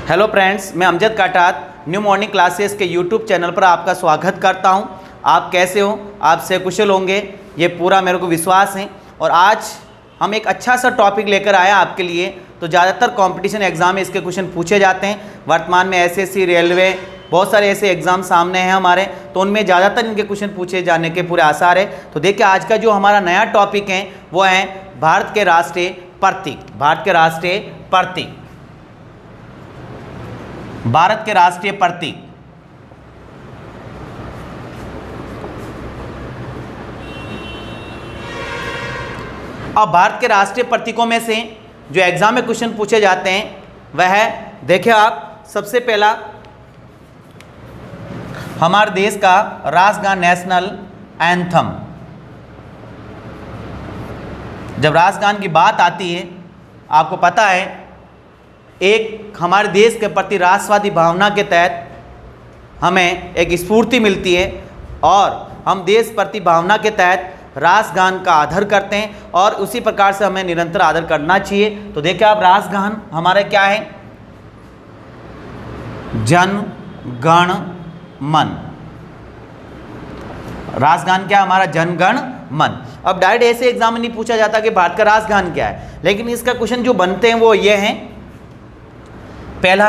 Hello friends, मैं Amjad काटात new morning classes के YouTube channel पर आपका स्वागत करता हूं। आप कैसे हो? आप से कुशल होंगे, ये पूरा मेरे को विश्वास है। और आज हम एक अच्छा सा टॉपिक लेकर आए आपके लिए। तो ज़्यादातर कंपटीशन एग्ज़ाम में इसके क्वेश्चन पूछे जाते हैं। वर्तमान में एसएससी, रेलवे, बहुत सारे ऐसे एग्ज़ाम सामने हैं हमारे, तो उनमें ज़्यादातर इनके क्वेश्चन पूछे जाने के पूरे आसार है। तो देखिए, आज का जो हमारा नया टॉपिक है वो है भारत के राष्ट्रीय प्रतीक। भारत के राष्ट्रीय प्रतीक, भारत के राष्ट्रीय प्रतीक। अब भारत के राष्ट्रीय प्रतीकों में से जो एग्जाम में क्वेश्चन पूछे जाते हैं वह है, देखिए आप, सबसे पहला हमारे देश का राष्ट्रगान, नेशनल एंथम। जब राष्ट्रगान की बात आती है, आपको पता है, एक हमारे देश के प्रति राष्ट्रवादी भावना के तहत हमें एक स्फूर्ति मिलती है और हम देश प्रति भावना के तहत राष्ट्रगान का आदर करते हैं और उसी प्रकार से हमें निरंतर आदर करना चाहिए। तो देखिए आप, राष्ट्रगान हमारा क्या है? जन गण मन। राष्ट्रगान क्या है हमारा? जन गण मन। अब डायरेक्ट ऐसे एग्जाम में नहीं पूछा जाता कि भारत का राष्ट्रगान क्या है, लेकिन इसका क्वेश्चन जो बनते हैं वो ये हैं। पहला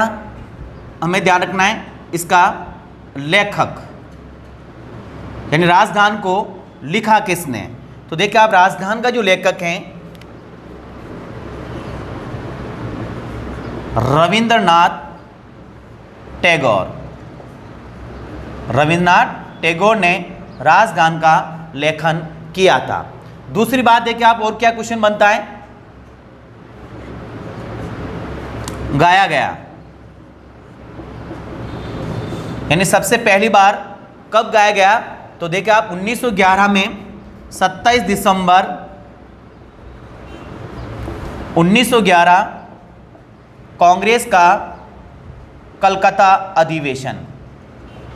हमें ध्यान रखना है इसका लेखक, यानी राष्ट्रगान को लिखा किसने। तो देखिए आप, राष्ट्रगान का जो लेखक हैं रविंद्रनाथ टैगोर। रविंद्रनाथ टैगोर ने राष्ट्रगान का लेखन किया था। दूसरी बात देखिए आप, और क्या क्वेश्चन बनता है? गाया गया, यानी सबसे पहली बार कब गाया गया? तो देखिए आप, 1911 में 27 दिसंबर 1911 कांग्रेस का कलकत्ता अधिवेशन।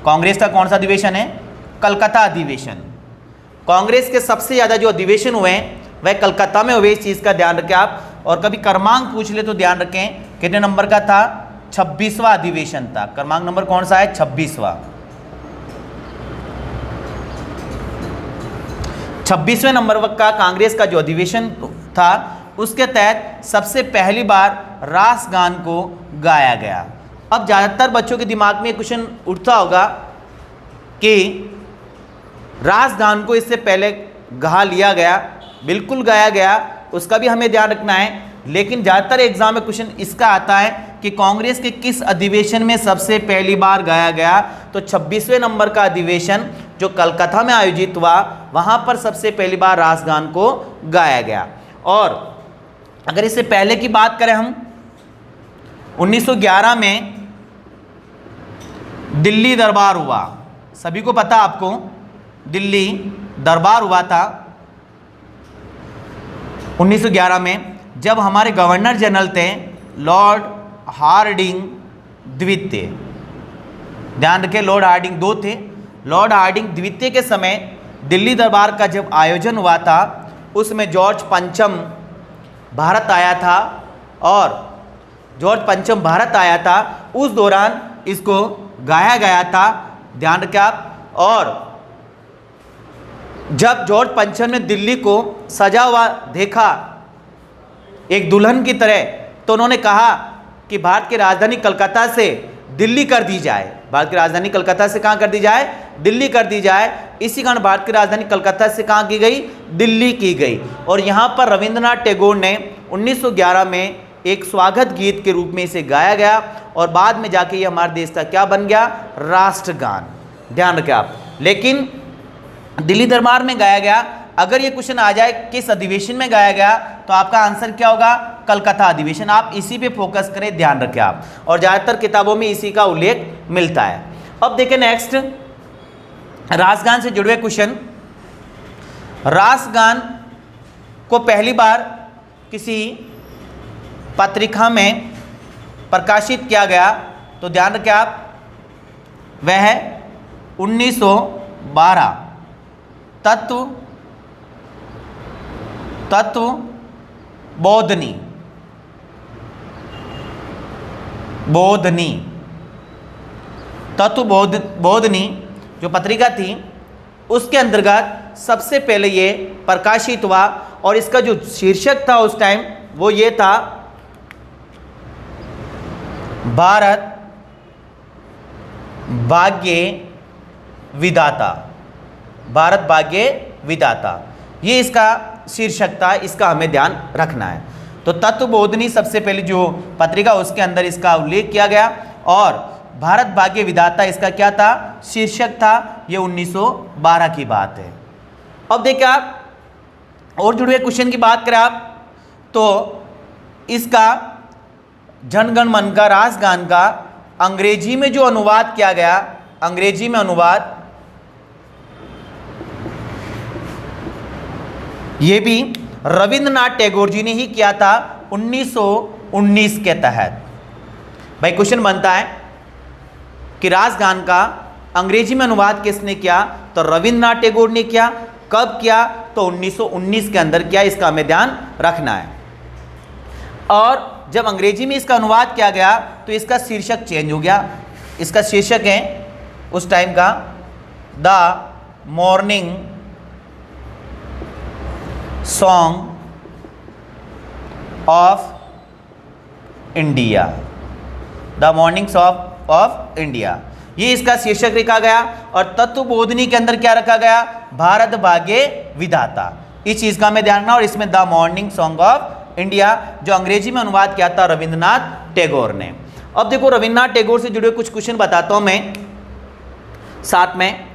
कांग्रेस का कौन सा अधिवेशन है? कलकत्ता अधिवेशन। कांग्रेस के सबसे ज़्यादा जो अधिवेशन हुए हैं वह कलकत्ता में हुए, इस चीज़ का ध्यान रखें आप। और कभी क्रमांक पूछ ले तो ध्यान रखें कितने नंबर का था? 26वां अधिवेशन था। क्रमांक नंबर कौन सा है? 26वां। 26वें नंबर का कांग्रेस का जो अधिवेशन था, उसके तहत सबसे पहली बार राष्ट्रगान को गाया गया। अब ज़्यादातर बच्चों के दिमाग में क्वेश्चन उठता होगा कि राष्ट्रगान को इससे पहले गा लिया गया। बिल्कुल गाया गया, उसका भी हमें ध्यान रखना है। लेकिन ज़्यादातर एग्जाम में क्वेश्चन इसका आता है कि कांग्रेस के किस अधिवेशन में सबसे पहली बार गाया गया। तो 26वें नंबर का अधिवेशन जो कलकत्ता में आयोजित हुआ, वहाँ पर सबसे पहली बार राष्ट्रगान को गाया गया। और अगर इससे पहले की बात करें हम, 1911 में दिल्ली दरबार हुआ। सभी को पता, आपको दिल्ली दरबार हुआ था 1911 में, जब हमारे गवर्नर जनरल थे लॉर्ड हार्डिंग द्वितीय। ध्यान रखें, लॉर्ड हार्डिंग दो थे। लॉर्ड हार्डिंग द्वितीय के समय दिल्ली दरबार का जब आयोजन हुआ था, उसमें जॉर्ज पंचम भारत आया था। और जॉर्ज पंचम भारत आया था, उस दौरान इसको गाया गया था। ध्यान रखें आप। और जब जॉर्ज पंचम ने दिल्ली को सजा हुआ देखा एक दुल्हन की तरह, तो उन्होंने कहा कि भारत की राजधानी कलकत्ता से दिल्ली कर दी जाए। भारत की राजधानी कलकत्ता से कहाँ कर दी जाए? दिल्ली कर दी जाए। इसी कारण भारत की राजधानी कलकत्ता से कहाँ की गई? दिल्ली की गई। और यहाँ पर रविंद्रनाथ टैगोर ने 1911 में एक स्वागत गीत के रूप में इसे गाया गया और बाद में जाके ये हमारे देश का क्या बन गया? राष्ट्रगान। ध्यान रखें आप। लेकिन दिल्ली दरबार में गाया गया। अगर ये क्वेश्चन आ जाए किस अधिवेशन में गाया गया, तो आपका आंसर क्या होगा? कलकत्ता अधिवेशन। आप इसी पे फोकस करें, ध्यान रखें आप। और ज़्यादातर किताबों में इसी का उल्लेख मिलता है। अब देखें नेक्स्ट, राष्ट्रगान से जुड़े क्वेश्चन। राष्ट्रगान को पहली बार किसी पत्रिका में प्रकाशित किया गया, तो ध्यान रखें आप, वह है 1912 तत्व बोधनी। बोधनी, तत्वबोधिनी जो पत्रिका थी उसके अंतर्गत सबसे पहले ये प्रकाशित हुआ और इसका जो शीर्षक था उस टाइम वो ये था, भारत भाग्य विधाता। भारत भाग्य विधाता, ये इसका शीर्षक था, इसका हमें ध्यान रखना है। तो तत्वबोधिनी सबसे पहले जो पत्रिका उसके अंदर इसका उल्लेख किया गया और भारत भाग्य विधाता इसका क्या था, शीर्षक था। ये 1912 की बात है। अब देखिए आप और जुड़े हुए क्वेश्चन की बात करें आप तो इसका जनगण मन का राष्ट्रगान का अंग्रेजी में जो अनुवाद किया गया, अंग्रेजी में अनुवाद ये भी रविंद्रनाथ टैगोर जी ने ही किया था 1919 के तहत। भाई क्वेश्चन बनता है कि राष्ट्रगान का अंग्रेजी में अनुवाद किसने किया, तो रविंद्रनाथ टैगोर ने किया। कब किया, तो 1919 के अंदर किया, इसका हमें ध्यान रखना है। और जब अंग्रेजी में इसका अनुवाद किया गया तो इसका शीर्षक चेंज हो गया। इसका शीर्षक है उस टाइम का the morning song of India, the morning song of India, ये इसका शीर्षक रखा गया। और तत्वबोधिनी के अंदर क्या रखा गया, भारत भाग्य विधाता। इस चीज का हमें ध्यान रखना। और इसमें the morning song of India जो अंग्रेजी में अनुवाद किया था रविंद्रनाथ टैगोर ने। अब देखो रविंद्रनाथ टैगोर से जुड़े कुछ क्वेश्चन बताता हूं मैं साथ में।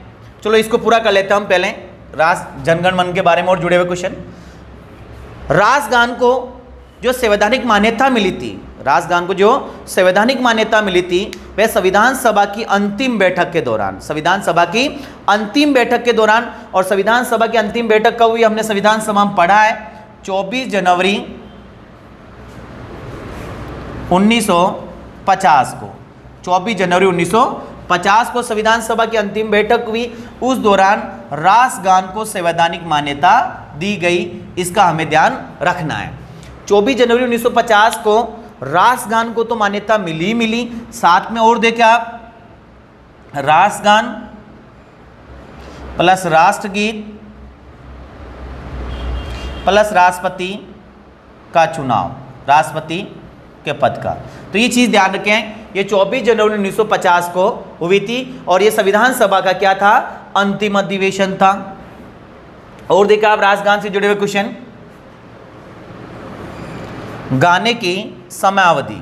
चलो इसको पूरा कर लेते हैं हम पहले, राष्ट्र जनगण मन के बारे में और जुड़े हुए क्वेश्चन। राष्ट्रगान को जो संवैधानिक मान्यता मिली थी, राष्ट्रगान को जो संवैधानिक मान्यता मिली थी वह संविधान सभा की अंतिम बैठक के दौरान, संविधान सभा की अंतिम बैठक के दौरान। और संविधान सभा की अंतिम बैठक कब हुई, हमने संविधान सभा में पढ़ा है 24 जनवरी 1950 को, 24 जनवरी 1950 को संविधान सभा की अंतिम बैठक हुई। उस दौरान राष्ट्रगान को संवैधानिक मान्यता दी गई, इसका हमें ध्यान रखना है। 24 जनवरी 1950 को राष्ट्रगान को तो मान्यता मिली ही मिली, साथ में और देखें आप राष्ट्रगान प्लस राष्ट्रगीत प्लस राष्ट्रपति का चुनाव, राष्ट्रपति के पद का। तो ये चीज ध्यान रखें, ये 24 जनवरी 1950 को हुई थी और ये संविधान सभा का क्या था, अंतिम अधिवेशन था। और देखा आप राष्ट्रगान से जुड़े हुए क्वेश्चन, गाने की समयावधि,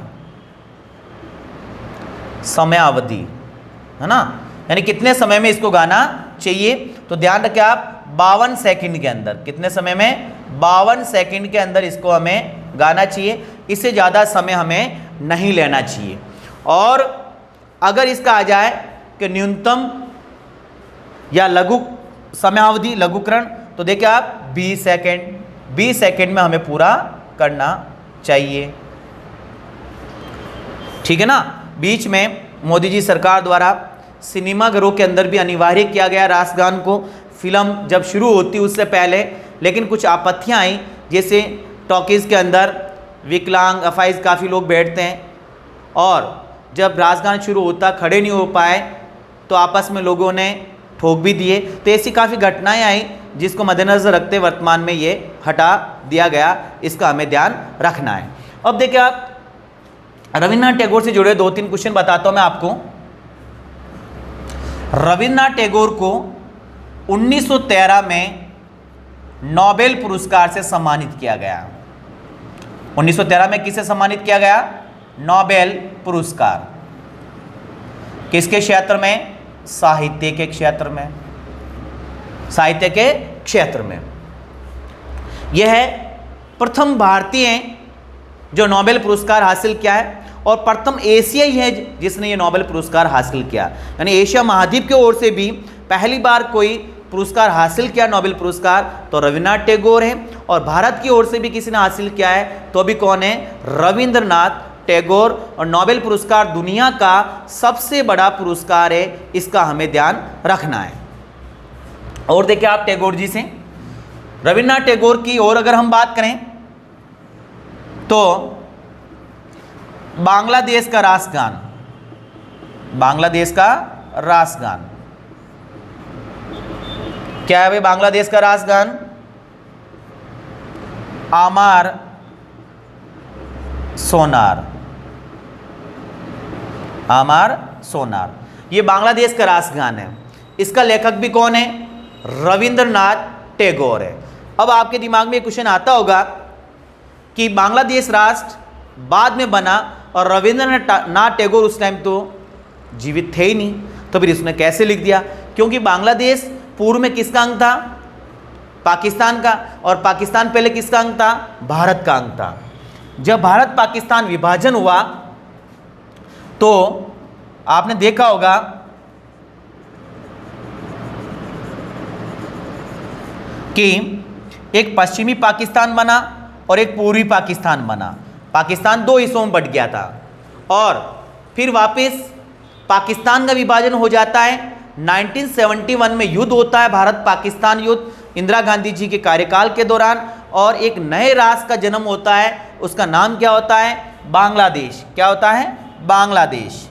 समयावधि है ना, यानी कितने समय में इसको गाना चाहिए। तो ध्यान रखें आप 52 सेकंड के अंदर, कितने समय में, 52 सेकंड के अंदर इसको हमें गाना चाहिए। इससे ज़्यादा समय हमें नहीं लेना चाहिए। और अगर इसका आ जाए कि न्यूनतम या लघु समयावधि लघुकरण, तो देखिए आप 20 सेकंड, 20 सेकंड में हमें पूरा करना चाहिए, ठीक है ना। बीच में मोदी जी सरकार द्वारा सिनेमाघरों के अंदर भी अनिवार्य किया गया राष्ट्रगान को, फिल्म जब शुरू होती उससे पहले। लेकिन कुछ आपत्तियां आई, जैसे टॉकीज़ के अंदर विकलांग अफाइज काफ़ी लोग बैठते हैं और जब राष्ट्रगान शुरू होता खड़े नहीं हो पाए तो आपस में लोगों ने ठोक भी दिए। तो ऐसी काफ़ी घटनाएं आई जिसको मद्देनजर रखते वर्तमान में ये हटा दिया गया, इसका हमें ध्यान रखना है। अब देखिए आप रविन्द्रनाथ टैगोर से जुड़े 2-3 क्वेश्चन बताता हूं मैं आपको। रविन्द्रनाथ टैगोर को 1913 में नोबेल पुरस्कार से सम्मानित किया गया। 1913 में किसे सम्मानित किया गया, नोबेल पुरस्कार। किसके क्षेत्र में, साहित्य के क्षेत्र में, साहित्य के क्षेत्र में। यह प्रथम भारतीय जो नोबेल पुरस्कार हासिल किया है और प्रथम एशियाई है जिसने ये नोबेल पुरस्कार हासिल किया। यानी एशिया महाद्वीप की ओर से भी पहली बार कोई पुरस्कार हासिल किया नोबेल पुरस्कार तो रविन्द्रनाथ टैगोर है। और भारत की ओर से भी किसी ने हासिल किया है तो अभी कौन है, रविन्द्रनाथ टैगोर। और नोबेल पुरस्कार दुनिया का सबसे बड़ा पुरस्कार है, इसका हमें ध्यान रखना है। और देखिए आप टैगोर जी से, रविन्द्रनाथ टैगोर की और अगर हम बात करें तो बांग्लादेश का राष्ट्रगान, बांग्लादेश का राष्ट्रगान क्या है भाई? बांग्लादेश का राष्ट्रगान आमार सोनार, आमार सोनार, ये बांग्लादेश का राष्ट्रगान है। इसका लेखक भी कौन है? रविंद्रनाथ टैगोर है। अब आपके दिमाग में क्वेश्चन आता होगा कि बांग्लादेश राष्ट्र बाद में बना और रविंद्रनाथ टैगोर उस टाइम तो जीवित थे ही नहीं, तो फिर इसने कैसे लिख दिया? क्योंकि बांग्लादेश पूर्व में किसका अंग था? पाकिस्तान का, और पाकिस्तान पहले किसका अंग था? भारत का अंग था। जब भारत पाकिस्तान विभाजन हुआ तो आपने देखा होगा कि एक पश्चिमी पाकिस्तान बना और एक पूर्वी पाकिस्तान बना। पाकिस्तान दो हिस्सों में बंट गया था और फिर वापस पाकिस्तान का विभाजन हो जाता है। 1971 में युद्ध होता है, भारत पाकिस्तान युद्ध, इंदिरा गांधी जी के कार्यकाल के दौरान, और एक नए राष्ट्र का जन्म होता है। उसका नाम क्या होता है? बांग्लादेश। क्या होता है? बांग्लादेश।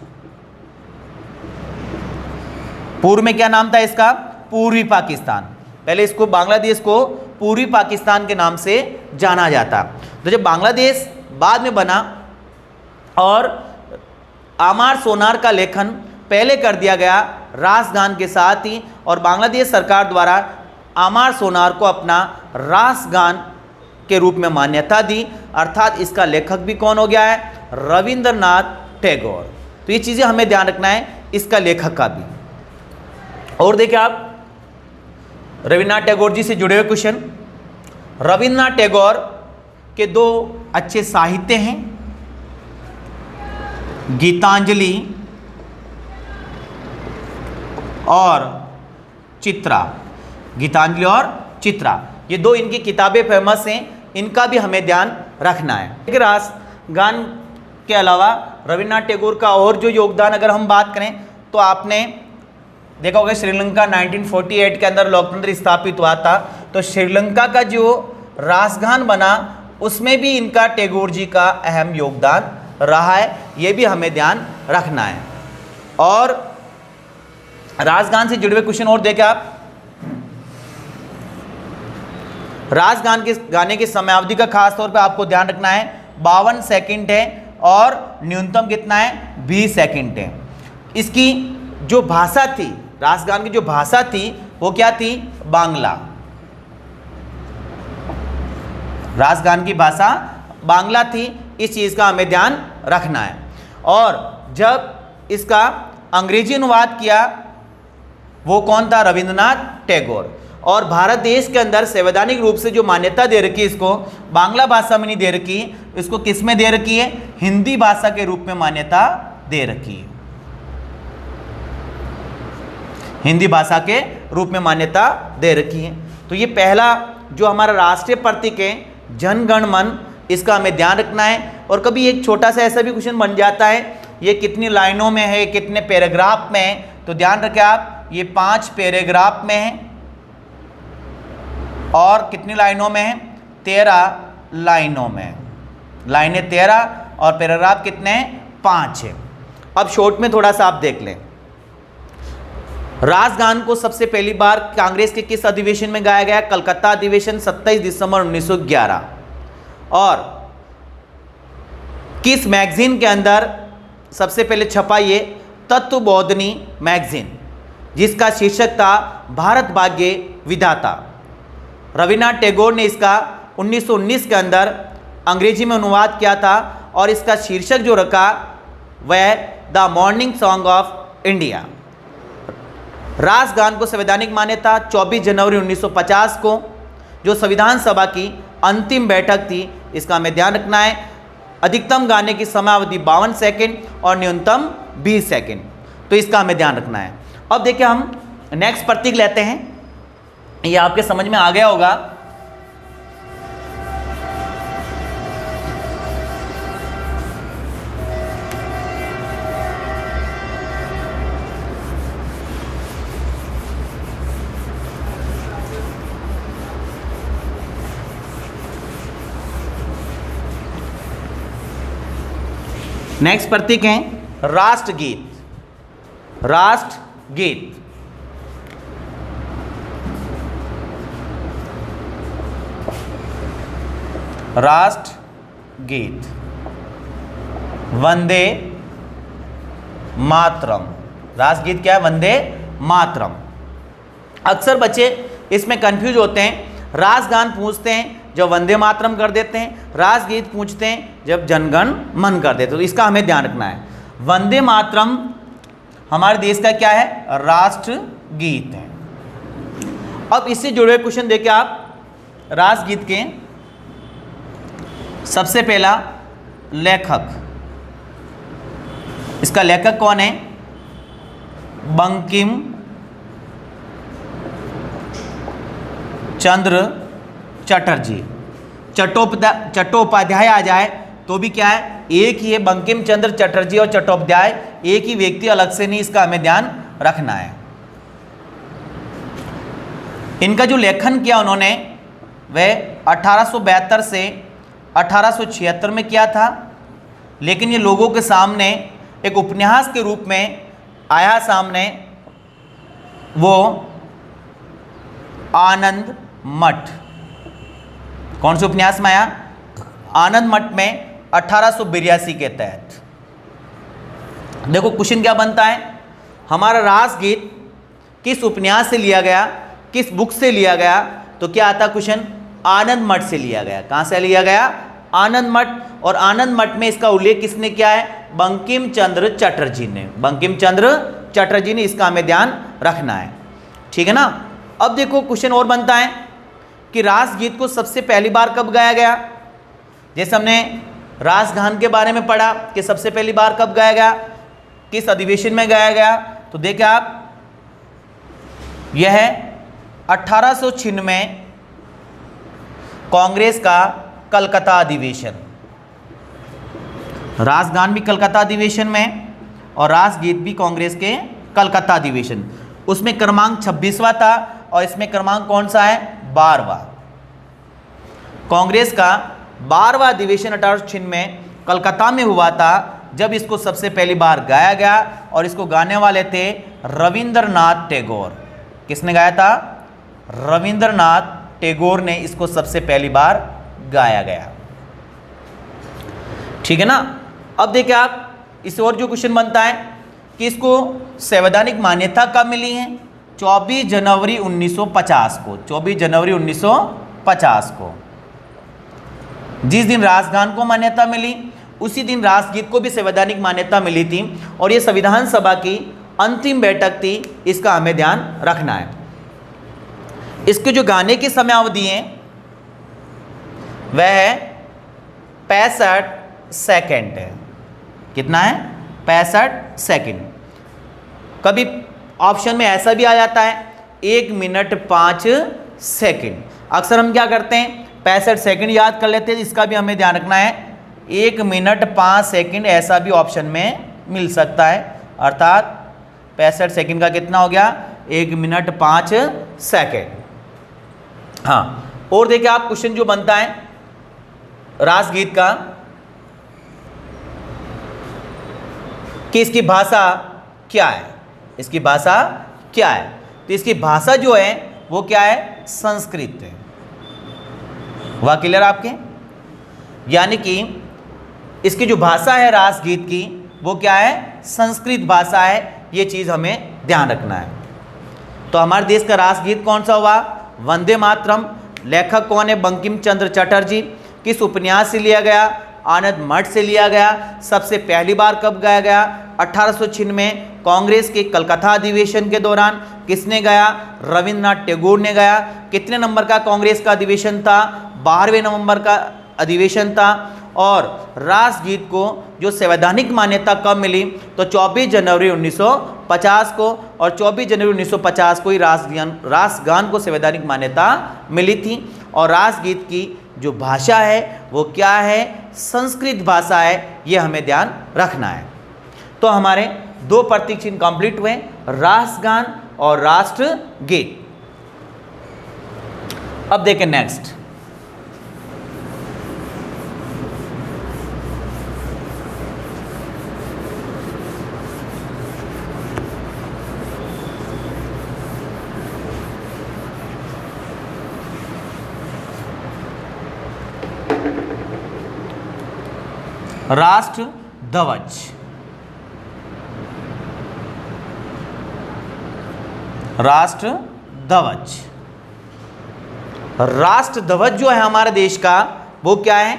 पूर्व में क्या नाम था इसका? पूर्वी पाकिस्तान। पहले इसको बांग्लादेश को पूर्वी पाकिस्तान के नाम से जाना जाता। तो जब बांग्लादेश बाद में बना और आमार सोनार का लेखन पहले कर दिया गया राष्ट्रगान के साथ ही, और बांग्लादेश सरकार द्वारा आमार सोनार को अपना राष्ट्रगान के रूप में मान्यता दी, अर्थात इसका लेखक भी कौन हो गया है? रविंद्रनाथ टैगोर। तो ये चीज़ें हमें ध्यान रखना है, इसका लेखक का भी। और देखिए आप रविन्द्रनाथ टैगोर जी से जुड़े हुए क्वेश्चन। रविन्द्रनाथ टैगोर के दो अच्छे साहित्य हैं, गीतांजलि और चित्रा। गीतांजलि और चित्रा, ये दो इनकी किताबें फेमस हैं, इनका भी हमें ध्यान रखना है। राष्ट्रगान के अलावा रविन्द्रनाथ टैगोर का और जो योगदान अगर हम बात करें तो आपने देखा होगा श्रीलंका 1948 के अंदर लोकतंत्र स्थापित हुआ था, तो श्रीलंका का जो राष्ट्रगान बना उसमें भी इनका टैगोर जी का अहम योगदान रहा है, ये भी हमें ध्यान रखना है। और राष्ट्रगान से जुड़े हुए क्वेश्चन और देखें आप। राष्ट्रगान के गाने की समयावधि का खास तौर पे आपको ध्यान रखना है, 52 सेकंड है और न्यूनतम कितना है? 20 सेकंड है। इसकी जो भाषा थी, राष्ट्रगान की जो भाषा थी वो क्या थी? बांग्ला। राष्ट्रगान की भाषा बांग्ला थी, इस चीज़ का हमें ध्यान रखना है। और जब इसका अंग्रेजी अनुवाद किया वो कौन था? रविंद्रनाथ टैगोर। और भारत देश के अंदर संवैधानिक रूप से जो मान्यता दे रखी है इसको, बांग्ला भाषा में नहीं दे रखी, इसको किस में दे रखी है? हिंदी भाषा के रूप में मान्यता दे रखी है, हिंदी भाषा के रूप में मान्यता दे रखी है। तो ये पहला जो हमारा राष्ट्रीय प्रतीक है जन गण मन, इसका हमें ध्यान रखना है। और कभी एक छोटा सा ऐसा भी क्वेश्चन बन जाता है, ये कितनी लाइनों में है, कितने पैराग्राफ में है, तो ध्यान रखें आप, ये 5 पैराग्राफ में है और कितनी लाइनों में है? 13 लाइनों में। लाइनें 13 और पैराग्राफ कितने हैं? 5 है। अब शॉर्ट में थोड़ा सा आप देख लें। राष्ट्रगान को सबसे पहली बार कांग्रेस के किस अधिवेशन में गाया गया? कलकत्ता अधिवेशन 27 दिसंबर 1911। और किस मैगजीन के अंदर सबसे पहले छपा? ये तत्वबोधिनी मैगजीन, जिसका शीर्षक था भारत भाग्य विधाता। रविन्द्रनाथ टैगोर ने इसका 1919 के अंदर अंग्रेजी में अनुवाद किया था और इसका शीर्षक जो रखा वह the morning song of India. राष्ट्रगान को संवैधानिक मान्यता 24 जनवरी 1950 को, जो संविधान सभा की अंतिम बैठक थी, इसका हमें ध्यान रखना है। अधिकतम गाने की समयावधि 52 सेकंड और न्यूनतम 20 सेकंड, तो इसका हमें ध्यान रखना है। अब देखिए हम नेक्स्ट प्रतीक लेते हैं, ये आपके समझ में आ गया होगा। नेक्स्ट प्रतीक है राष्ट्रगीत। राष्ट्रगीत राष्ट्रगीत वंदे मातरम। राष्ट्रगीत क्या है? वंदे मातरम। अक्सर बच्चे इसमें कंफ्यूज होते हैं, राष्ट्रगान पूछते हैं जब वंदे मातरम कर देते हैं, राष्ट्रगीत पूछते हैं जब जनगण मन कर देते हैं। तो इसका हमें ध्यान रखना है। वंदे मातरम हमारे देश का क्या है? राष्ट्रगीत है। अब इससे जुड़े हुए क्वेश्चन देखिए आप। राष्ट्रगीत के सबसे पहला लेखक, इसका लेखक कौन है? बंकिम चंद्र चटर्जी। चट्टोपाध्याय आ जाए तो भी क्या है? एक ही है, बंकिम चंद्र चटर्जी और चट्टोपाध्याय एक ही व्यक्ति, अलग से नहीं, इसका हमें ध्यान रखना है। इनका जो लेखन किया उन्होंने वह 1872 से 1876 में किया था, लेकिन ये लोगों के सामने एक उपन्यास के रूप में आया सामने, वो आनंद मठ। कौन से उपन्यास में आया? आनंद मठ में 1882 के तहत। देखो क्वेश्चन क्या बनता है, हमारा राष्ट्रगीत किस उपन्यास से लिया गया, किस बुक से लिया गया? तो क्या आता क्वेश्चन? आनंद मठ से लिया गया। कहाँ से लिया गया? आनंद मठ। और आनंद मठ में इसका उल्लेख किसने किया है? बंकिम चंद्र चटर्जी ने। बंकिम चंद्र चटर्जी ने, इसका हमें ध्यान रखना है, ठीक है ना। अब देखो क्वेश्चन और बनता है कि राष्ट्रगीत को सबसे पहली बार कब गाया गया? जैसे हमने राष्ट्रगान के बारे में पढ़ा कि सबसे पहली बार कब गाया गया, किस अधिवेशन में गाया गया। तो देखिए आप, यह है 1896 में कांग्रेस का कलकत्ता अधिवेशन। राष्ट्रगान भी कलकत्ता अधिवेशन में और राष्ट्रगीत भी कांग्रेस के कलकत्ता अधिवेशन। उसमें क्रमांक 26वां था और इसमें क्रमांक कौन सा है? 12वां। कांग्रेस का 12वां अधिवेशन 1896 में कलकत्ता में हुआ था, जब इसको सबसे पहली बार गाया गया। और इसको गाने वाले थे रविंद्रनाथ टैगोर। किसने गाया था? रविंद्रनाथ टैगोर ने इसको सबसे पहली बार गाया गया, ठीक है ना। अब देखिए आप, इस और जो क्वेश्चन बनता है कि इसको संवैधानिक मान्यता कब मिली है? 24 जनवरी 1950 को। 24 जनवरी 1950 को, जिस दिन राष्ट्रगान को मान्यता मिली उसी दिन राष्ट्रगीत को भी संवैधानिक मान्यता मिली थी। और ये संविधान सभा की अंतिम बैठक थी, इसका हमें ध्यान रखना है। इसके जो गाने की समयावधि है वह है 65 सेकेंड है। कितना है? 65 सेकेंड। कभी ऑप्शन में ऐसा भी आ जाता है 1 मिनट 5 सेकेंड। अक्सर हम क्या करते हैं, 65 सेकेंड याद कर लेते हैं, इसका भी हमें ध्यान रखना है। 1 मिनट 5 सेकेंड ऐसा भी ऑप्शन में मिल सकता है, अर्थात 65 सेकेंड का कितना हो गया? 1 मिनट 5 सेकेंड। हाँ, और देखिए आप, क्वेश्चन जो बनता है राष्ट्रगीत का कि इसकी भाषा क्या है? इसकी भाषा क्या है? तो इसकी भाषा जो है वो क्या है? संस्कृत है। वह क्लियर आपके? यानी कि इसकी जो भाषा है राष्ट्रगीत की वो क्या है? संस्कृत भाषा है। ये चीज़ हमें ध्यान रखना है। तो हमारे देश का राष्ट्रगीत कौन सा हुआ? वंदे मातरम। लेखक कौन है? बंकिम चंद्र चटर्जी। किस उपन्यास से लिया गया? आनंद मठ से लिया गया। सबसे पहली बार कब गाया गया? 1896 में कांग्रेस के कलकत्ता अधिवेशन के दौरान। किसने गाया? रविंद्रनाथ टैगोर ने गाया। कितने नंबर का कांग्रेस का अधिवेशन था? 12वें नंबर का अधिवेशन था। और राष्ट्रगीत को जो संवैधानिक मान्यता कब मिली? तो 24 जनवरी 1950 को। और 24 जनवरी 1950 को ही राष्ट्रगान को संवैधानिक मान्यता मिली थी। और राष्ट्रगीत की जो भाषा है वो क्या है? संस्कृत भाषा है। ये हमें ध्यान रखना है। तो हमारे 2 प्रतीक चिन्ह कंप्लीट हुए, राष्ट्रगान और राष्ट्रगीत। अब देखें नेक्स्ट। राष्ट्र ध्वज, राष्ट्र ध्वज। राष्ट्र ध्वज जो है हमारे देश का वो क्या है?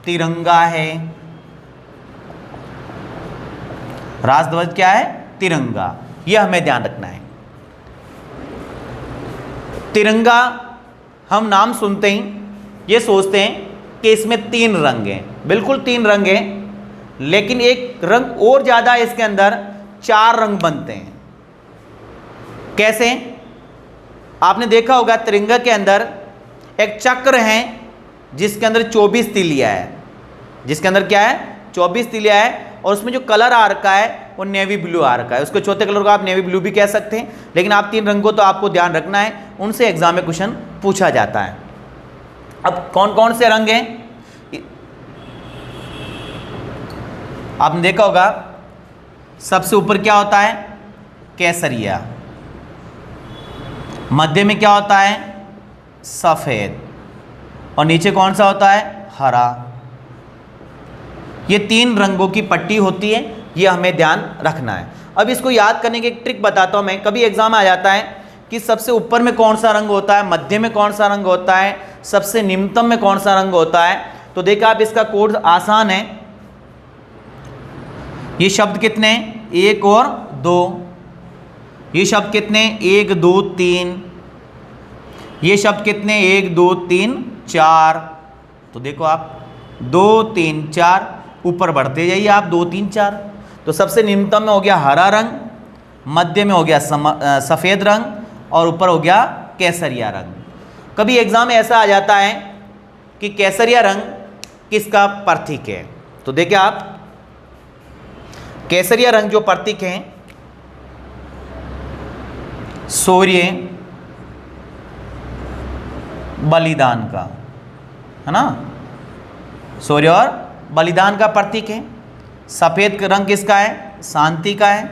तिरंगा है। राष्ट्र ध्वज क्या है? तिरंगा। यह हमें ध्यान रखना है। तिरंगा हम नाम सुनते ही ये सोचते हैं कि इसमें 3 रंग हैं। बिल्कुल 3 रंग हैं, लेकिन एक रंग और ज़्यादा है, इसके अंदर 4 रंग बनते हैं। कैसे? आपने देखा होगा तिरंगा के अंदर एक चक्र है जिसके अंदर 24 तिलिया है। जिसके अंदर क्या है? 24 तिलिया है। और उसमें जो कलर आ रखा है वो नेवी ब्लू आ रखा है। उसको चौथे कलर को आप नेवी ब्लू भी कह सकते हैं, लेकिन आप 3 रंगों तो आपको ध्यान रखना है, उनसे एग्जाम में क्वेश्चन पूछा जाता है। अब कौन कौन से रंग हैं? आपने देखा होगा सबसे ऊपर क्या होता है? केसरिया। मध्य में क्या होता है? सफेद। और नीचे कौन सा होता है? हरा। ये 3 रंगों की पट्टी होती है, ये हमें ध्यान रखना है। अब इसको याद करने की एक ट्रिक बताता हूं मैं। कभी एग्जाम में आ जाता है कि सबसे ऊपर में कौन सा रंग होता है, मध्य में कौन सा रंग होता है, सबसे निम्नतम में कौन सा रंग होता है। तो देखा आप, इसका कोड आसान है। ये शब्द कितने? 1 और 2। ये शब्द कितने? 1 2 3। ये शब्द कितने? 1 2 3 4। तो देखो आप 2 3 4 ऊपर बढ़ते जाइए आप, 2 3 4। तो सबसे निम्नतम में हो गया हरा रंग, मध्य में हो गया सफ़ेद रंग, और ऊपर हो गया केसरिया रंग। कभी एग्जाम में ऐसा आ जाता है कि केसरिया रंग किसका प्रतीक है? तो देखिए आप, केसरिया रंग जो प्रतीक है, शौर्य बलिदान का, है ना? शौर्य और बलिदान का प्रतीक है। सफेद रंग किसका है? शांति का है।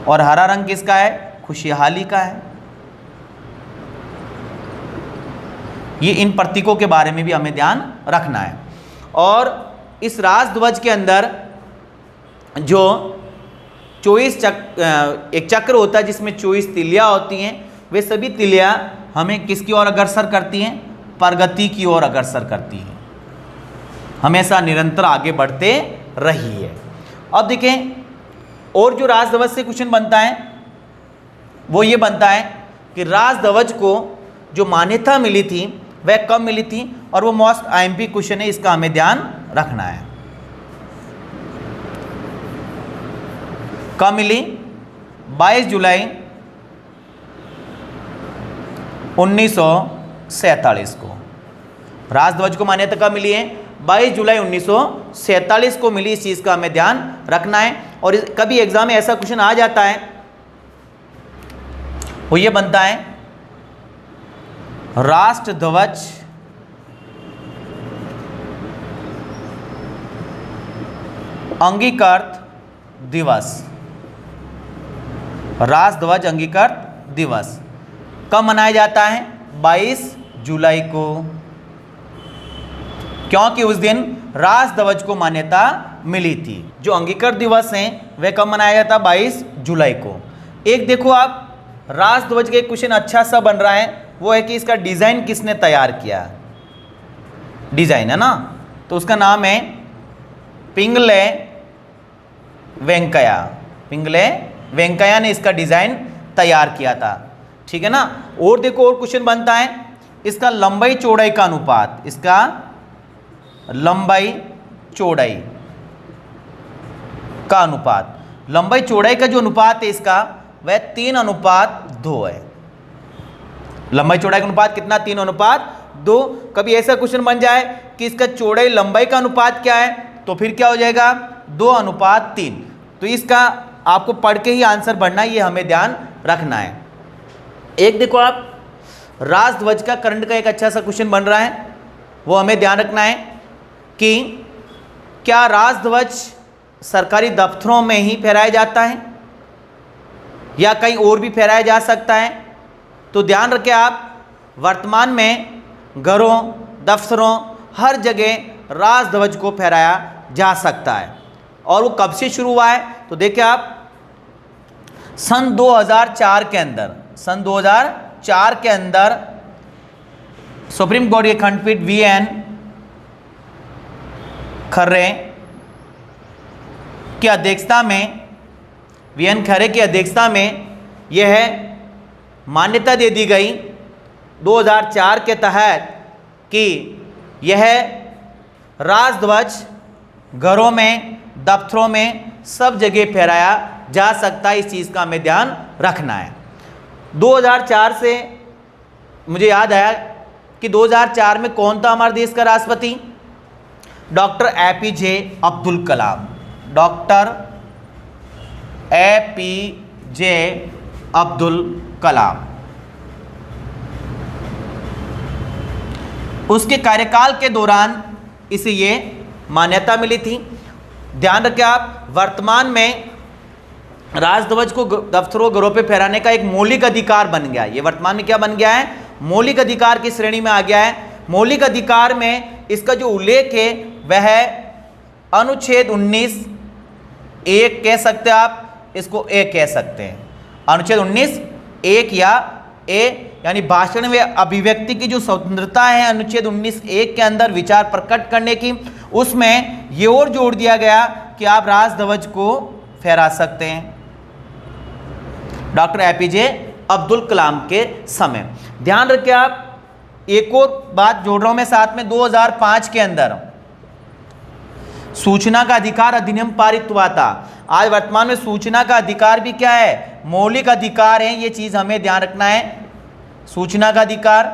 और हरा रंग किसका है? खुशहाली का है। ये इन प्रतीकों के बारे में भी हमें ध्यान रखना है। और इस राष्ट्र ध्वज के अंदर जो 24 एक चक्र होता है जिसमें 24 तिलियाँ होती हैं, वे सभी तिलियाँ हमें किसकी ओर अग्रसर करती हैं? प्रगति की ओर अग्रसर करती हैं। हमेशा निरंतर आगे बढ़ते रहिए। अब देखें, और जो राष्ट्र ध्वज से क्वेश्चन बनता है वो ये बनता है कि राष्ट्र ध्वज को जो मान्यता मिली थी वह कब मिली थी, और वो मोस्ट आईएमपी क्वेश्चन है, इसका हमें ध्यान रखना है। कब मिली? 22 जुलाई 1947 को। राष्ट्र ध्वज को मान्यता कब मिली है? 22 जुलाई 1947 को मिली। इस चीज़ का हमें ध्यान रखना है। और कभी एग्जाम में ऐसा क्वेश्चन आ जाता है, वो ये बनता है, राष्ट्र ध्वज अंगीकृत दिवस। राष्ट्र ध्वज अंगीकृत दिवस कब मनाया जाता है? 22 जुलाई को, क्योंकि उस दिन राष्ट्र ध्वज को मान्यता मिली थी। जो अंगीकृत दिवस है वह कब मनाया जाता है? 22 जुलाई को। एक देखो आप, राष्ट्र ध्वज का एक क्वेश्चन अच्छा सा बन रहा है, वो है कि इसका डिज़ाइन किसने तैयार किया? डिज़ाइन है ना, तो उसका नाम है पिंगले वेंकैया। पिंगले वेंकैया ने इसका डिज़ाइन तैयार किया था, ठीक है ना। और देखो, और क्वेश्चन बनता है, इसका लंबाई चौड़ाई का अनुपात, इसका लंबाई चौड़ाई का अनुपात, लंबाई चौड़ाई का जो अनुपात है इसका, वह 3:2 है। लंबाई चौड़ाई का अनुपात कितना? 3:2। कभी ऐसा क्वेश्चन बन जाए कि इसका चौड़ाई लंबाई का अनुपात क्या है, तो फिर क्या हो जाएगा? 2:3। तो इसका आपको पढ़ के ही आंसर बढ़ना है, ये हमें ध्यान रखना है। एक देखो आप, राष्ट्र ध्वज का करंट का एक अच्छा सा क्वेश्चन बन रहा है, वो हमें ध्यान रखना है कि क्या राष्ट्र ध्वज सरकारी दफ्तरों में ही फहराया जाता है या कहीं और भी फहराया जा सकता है? तो ध्यान रखें आप, वर्तमान में घरों, दफ्तरों, हर जगह राष्ट्रध्वज को फहराया जा सकता है। और वो कब से शुरू हुआ है, तो देखिए आप सन 2004 के अंदर, सन 2004 के अंदर सुप्रीम कोर्ट के खंडपीठ वी.एन. खर्रे की अध्यक्षता में, वी.एन. खर्रे की अध्यक्षता में यह मान्यता दे दी गई 2004 के तहत कि यह राष्ट्रध्वज घरों में, दफ्तरों में, सब जगह फहराया जा सकता है। इस चीज़ का हमें ध्यान रखना है। 2004 से मुझे याद आया कि 2004 में कौन था हमारे देश का राष्ट्रपति, डॉक्टर ए.पी.जे. अब्दुल कलाम। डॉक्टर ए.पी.जे. अब्दुल कलाम। उसके कार्यकाल के दौरान इसे ये मान्यता मिली थी। ध्यान रखें आप, वर्तमान में राष्ट्रध्वज को दफ्तरों, घरों पे फहराने का एक मौलिक अधिकार बन गया है। ये वर्तमान में क्या बन गया है, मौलिक अधिकार की श्रेणी में आ गया है। मौलिक अधिकार में इसका जो उल्लेख है वह अनुच्छेद 19 एक कह सकते हैं आप, इसको ए कह सकते हैं। अनुच्छेद 19 एक या ए, यानी भाषण व अभिव्यक्ति की जो स्वतंत्रता है अनुच्छेद 19 एक के अंदर विचार प्रकट करने की, उसमें ये और जोड़ दिया गया कि आप राष्ट्रध्वज को फहरा सकते हैं डॉक्टर ए.पी.जे. अब्दुल कलाम के समय। ध्यान रखिए आप, एक और बात जोड़ रहा हूं मैं साथ में, 2005 के अंदर सूचना का अधिकार अधिनियम पारित हुआ था। आज वर्तमान में सूचना का अधिकार भी क्या है, मौलिक अधिकार है। ये चीज हमें ध्यान रखना है, सूचना का अधिकार।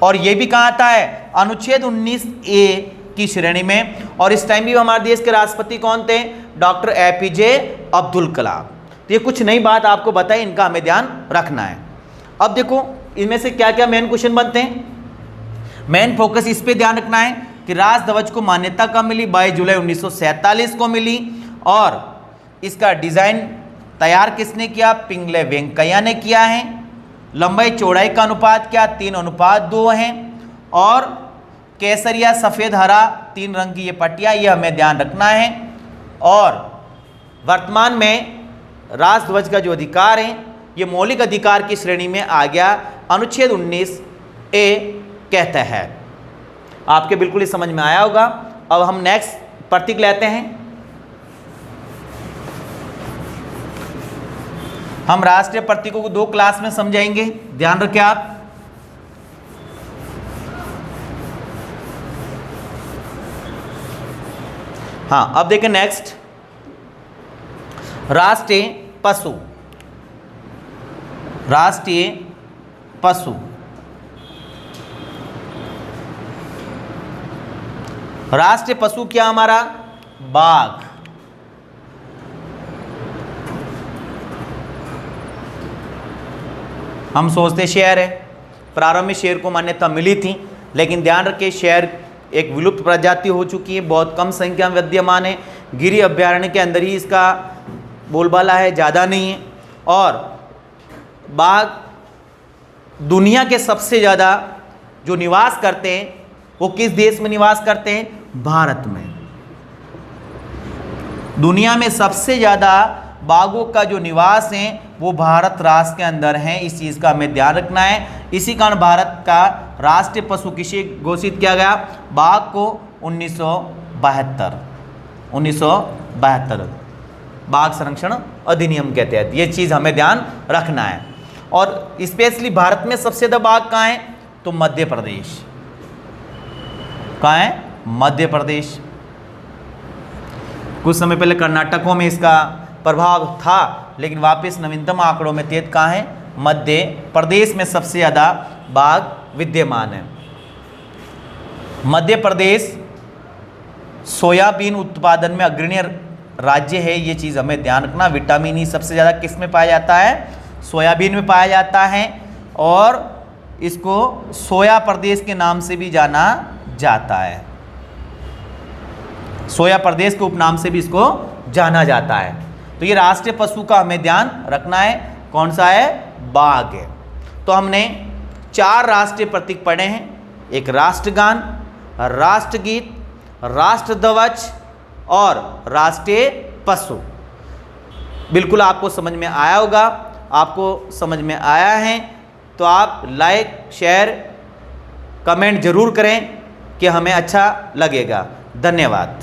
और ये भी कहाँ आता है, अनुच्छेद 19 ए की श्रेणी में। और इस टाइम भी हमारे देश के राष्ट्रपति कौन थे, डॉक्टर ए.पी.जे. अब्दुल कलाम। तो ये कुछ नई बात आपको बताई, इनका हमें ध्यान रखना है। अब देखो इनमें से क्या क्या मेन क्वेश्चन बनते हैं। मेन फोकस इस पे ध्यान रखना है कि राष्ट्रध्वज को मान्यता कब मिली, 22 जुलाई 1947 को मिली। और इसका डिजाइन तैयार किसने किया, पिंगले वेंकैया ने किया है। लंबाई चौड़ाई का अनुपात क्या, 3:2 है। और केसरिया, सफ़ेद, हरा 3 रंग की ये पट्टियाँ, ये हमें ध्यान रखना है। और वर्तमान में राष्ट्रध्वज का जो अधिकार है ये मौलिक अधिकार की श्रेणी में आ गया, अनुच्छेद 19 ए कहता है। आपके बिल्कुल ही समझ में आया होगा। अब हम नेक्स्ट प्रतीक लेते हैं। हम राष्ट्रीय प्रतीकों को 2 क्लास में समझाएंगे, ध्यान रखें आप। हाँ, अब देखें नेक्स्ट, राष्ट्रीय पशु। राष्ट्रीय पशु, राष्ट्रीय पशु क्या हमारा, बाघ। हम सोचते शेर है, प्रारंभ में शेर को मान्यता मिली थी, लेकिन ध्यान रखें शेर एक विलुप्त प्रजाति हो चुकी है, बहुत कम संख्या में विद्यमान है। गिरी अभ्यारण्य के अंदर ही इसका बोलबाला है, ज़्यादा नहीं है। और बाघ दुनिया के सबसे ज़्यादा जो निवास करते हैं वो किस देश में निवास करते हैं, भारत में। दुनिया में सबसे ज़्यादा बाघों का जो निवास है वो भारत राष्ट्र के अंदर है। इस चीज़ का हमें ध्यान रखना है। इसी कारण भारत का राष्ट्रीय पशु किसे घोषित किया गया, बाघ को 1972 बाघ संरक्षण अधिनियम के तहत। ये चीज़ हमें ध्यान रखना है। और स्पेशली भारत में सबसे ज़्यादा बाघ कहाँ है, तो मध्य प्रदेश। कहाँ है, मध्य प्रदेश। कुछ समय पहले कर्नाटकों में इसका प्रभाव था, लेकिन वापस नवीनतम आंकड़ों में तहत कहाँ है, मध्य प्रदेश में सबसे ज़्यादा बाघ विद्यमान है। मध्य प्रदेश सोयाबीन उत्पादन में अग्रणी राज्य है। ये चीज़ हमें ध्यान रखना। विटामिन ई सबसे ज़्यादा किस में पाया जाता है, सोयाबीन में पाया जाता है। और इसको सोया प्रदेश के नाम से भी जाना जाता है, सोया प्रदेश के उपनाम से भी इसको जाना जाता है। तो ये राष्ट्रीय पशु का हमें ध्यान रखना है, कौन सा है, बाघ है। तो हमने 4 राष्ट्रीय प्रतीक पढ़े हैं। एक राष्ट्रगान, राष्ट्रगीत, राष्ट्रध्वज और राष्ट्रीय पशु। बिल्कुल आपको समझ में आया होगा। आपको समझ में आया है तो आप लाइक, शेयर, कमेंट ज़रूर करें कि हमें अच्छा लगेगा। धन्यवाद।